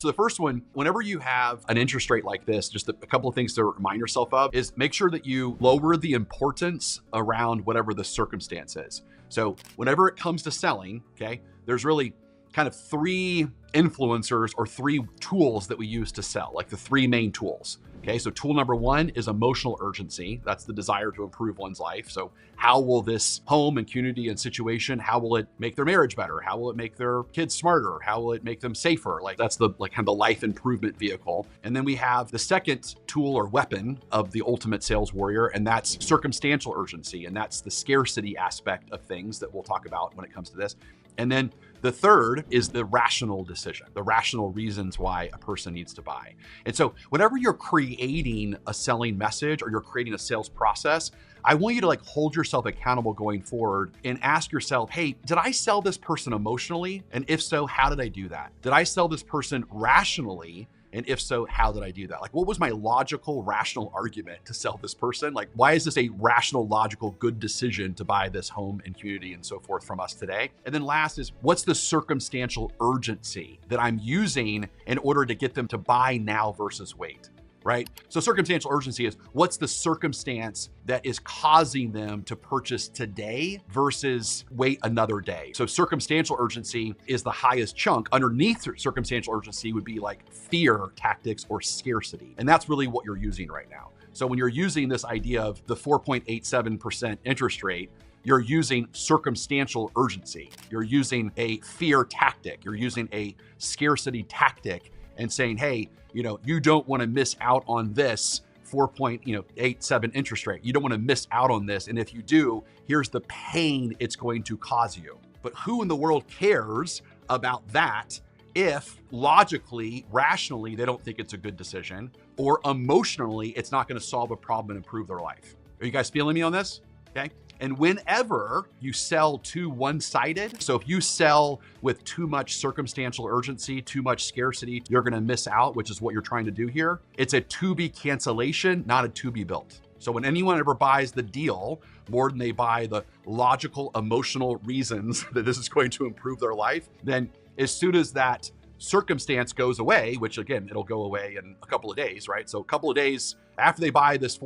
So the first one, whenever you have an interest rate like this, just a couple of things to remind yourself of is make sure that you lower the importance around whatever the circumstance is. So whenever it comes to selling, okay, there's really kind of three influencers or three tools that we use to sell, like the three main tools. Okay, so tool number one is emotional urgency. That's the desire to improve one's life. So how will this home and community and situation, how will it make their marriage better? How will it make their kids smarter? How will it make them safer? Like that's the kind of the life improvement vehicle. And then we have the second tool or weapon of the ultimate sales warrior, and that's circumstantial urgency. And that's the scarcity aspect of things that we'll talk about when it comes to this. And then the third is the rational decision, the rational reasons why a person needs to buy. And so whenever you're creating a selling message or you're creating a sales process, I want you to like hold yourself accountable going forward and ask yourself, hey, did I sell this person emotionally? And if so, how did I do that? Did I sell this person rationally? And if so, how did I do that? Like, what was my logical, rational argument to sell this person? Like, why is this a rational, logical, good decision to buy this home and community and so forth from us today? And then last is, what's the circumstantial urgency that I'm using in order to get them to buy now versus wait? Right? So circumstantial urgency is what's the circumstance that is causing them to purchase today versus wait another day. So circumstantial urgency is the highest chunk. Underneath circumstantial urgency would be like fear tactics or scarcity. And that's really what you're using right now. So when you're using this idea of the 4.87% interest rate, you're using circumstantial urgency. You're using a fear tactic. You're using a scarcity tactic and saying, hey, you don't want to miss out on this 4.87 interest rate. You don't want to miss out on this. And if you do, here's the pain it's going to cause you. But who in the world cares about that if logically, rationally, they don't think it's a good decision, or emotionally, it's not going to solve a problem and improve their life? Are you guys feeling me on this? Okay. And whenever you sell too one-sided, so if you sell with too much circumstantial urgency, too much scarcity, you're gonna miss out, which is what you're trying to do here. It's a to-be cancellation, not a to-be built. So when anyone ever buys the deal more than they buy the logical, emotional reasons that this is going to improve their life, then as soon as that circumstance goes away, which again, it'll go away in a couple of days, right? So a couple of days after they buy this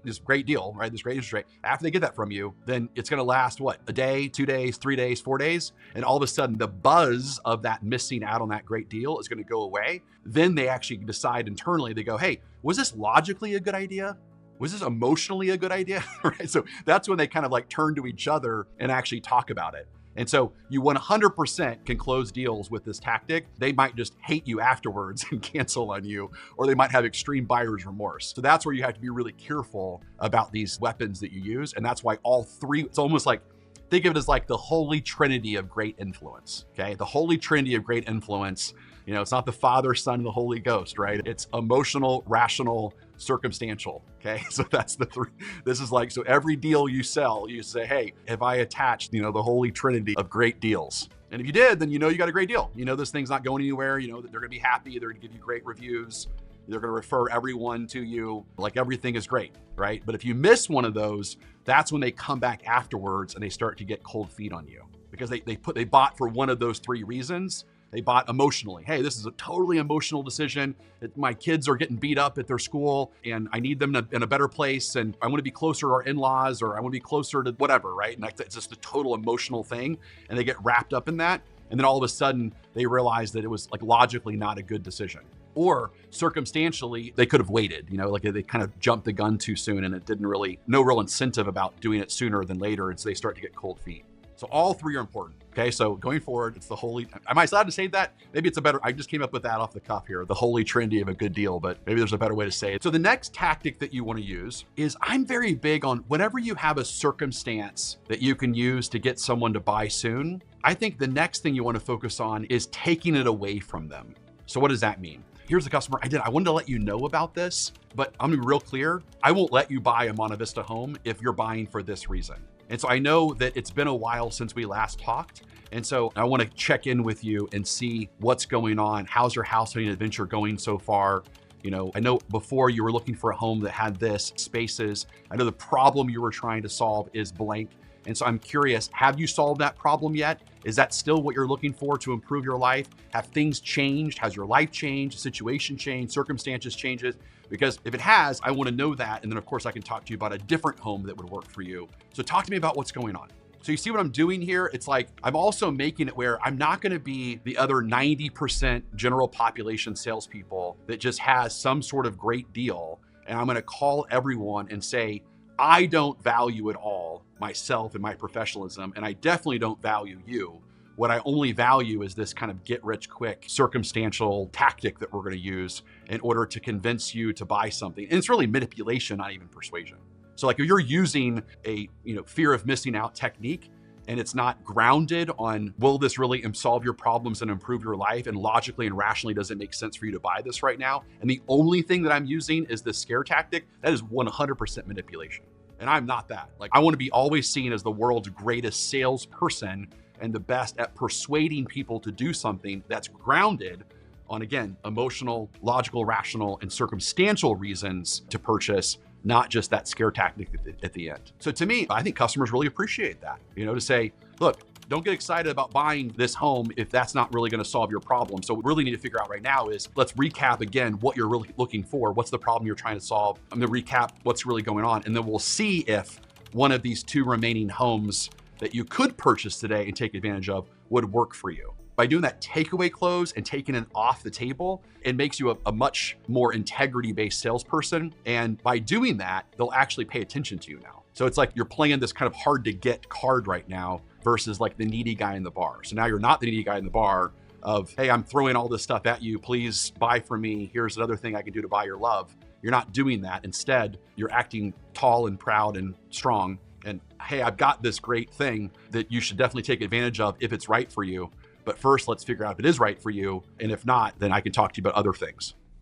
this great deal, right? This great interest rate. After they get that from you, then it's going to last what? A day, 2 days, 3 days, 4 days. And all of a sudden the buzz of that missing out on that great deal is going to go away. Then they actually decide internally, they go, hey, was this logically a good idea? Was this emotionally a good idea? Right? So that's when they kind of like turn to each other and actually talk about it. And so you 100% can close deals with this tactic. They might just hate you afterwards and cancel on you, or they might have extreme buyer's remorse. So that's where you have to be really careful about these weapons that you use. And that's why all three, it's almost like, think of it as like the holy trinity of great influence, okay? The holy trinity of great influence, it's not the Father, Son, and the Holy Ghost, right? It's emotional, rational, circumstantial, okay? So that's the three. This is like, so every deal you sell, you say, hey, have I attached, the holy trinity of great deals? And if you did, then you got a great deal. This thing's not going anywhere. That they're gonna be happy. They're gonna give you great reviews. They're gonna refer everyone to you. Like everything is great, right? But if you miss one of those, that's when they come back afterwards and they start to get cold feet on you because they bought for one of those three reasons. They bought emotionally. Hey, this is a totally emotional decision. My kids are getting beat up at their school and I need them in a better place. And I want to be closer to our in-laws, or I want to be closer to whatever, right? And it's just a total emotional thing. And they get wrapped up in that. And then all of a sudden they realize that it was like logically not a good decision. Or circumstantially, they could have waited, like they kind of jumped the gun too soon and it no real incentive about doing it sooner than later. And so they start to get cold feet. So all three are important. Okay, so going forward, it's the holy, am I allowed to say that? Maybe it's I just came up with that off the cuff here, the holy trinity of a good deal, but maybe there's a better way to say it. So the next tactic that you want to use is, I'm very big on whenever you have a circumstance that you can use to get someone to buy soon, I think the next thing you want to focus on is taking it away from them. So what does that mean? Here's the customer, I wanted to let you know about this, but I'm gonna be real clear. I won't let you buy a Monte Vista home if you're buying for this reason. And so I know that it's been a while since we last talked. And so I want to check in with you and see what's going on. How's your house hunting adventure going so far? I know before you were looking for a home that had this spaces. I know the problem you were trying to solve is blank. And so I'm curious, have you solved that problem yet? Is that still what you're looking for to improve your life? Have things changed? Has your life changed? Situation changed? Circumstances changes? Because if it has, I want to know that. And then of course I can talk to you about a different home that would work for you. So talk to me about what's going on. So you see what I'm doing here? It's like, I'm also making it where I'm not going to be the other 90% general population salespeople that just has some sort of great deal. And I'm going to call everyone and say, I don't value at all myself and my professionalism. And I definitely don't value you. What I only value is this kind of get rich quick circumstantial tactic that we're going to use in order to convince you to buy something. And it's really manipulation, not even persuasion. So like if you're using a fear of missing out technique and it's not grounded on, will this really solve your problems and improve your life? And logically and rationally, does it make sense for you to buy this right now? And the only thing that I'm using is this scare tactic, that is 100% manipulation. And I'm not that. Like I want to be always seen as the world's greatest salesperson and the best at persuading people to do something that's grounded on, again, emotional, logical, rational, and circumstantial reasons to purchase, not just that scare tactic at the end. So to me, I think customers really appreciate that, to say, look, don't get excited about buying this home if that's not really going to solve your problem. So what we really need to figure out right now is, let's recap again what you're really looking for. What's the problem you're trying to solve? I'm going to recap what's really going on. And then we'll see if one of these two remaining homes that you could purchase today and take advantage of would work for you. By doing that takeaway close and taking it off the table, it makes you a much more integrity-based salesperson. And by doing that, they'll actually pay attention to you now. So it's like you're playing this kind of hard to get card right now versus like the needy guy in the bar. So now you're not the needy guy in the bar of, hey, I'm throwing all this stuff at you. Please buy from me. Here's another thing I can do to buy your love. You're not doing that. Instead, you're acting tall and proud and strong. And hey, I've got this great thing that you should definitely take advantage of if it's right for you. But first, let's figure out if it is right for you. And if not, then I can talk to you about other things.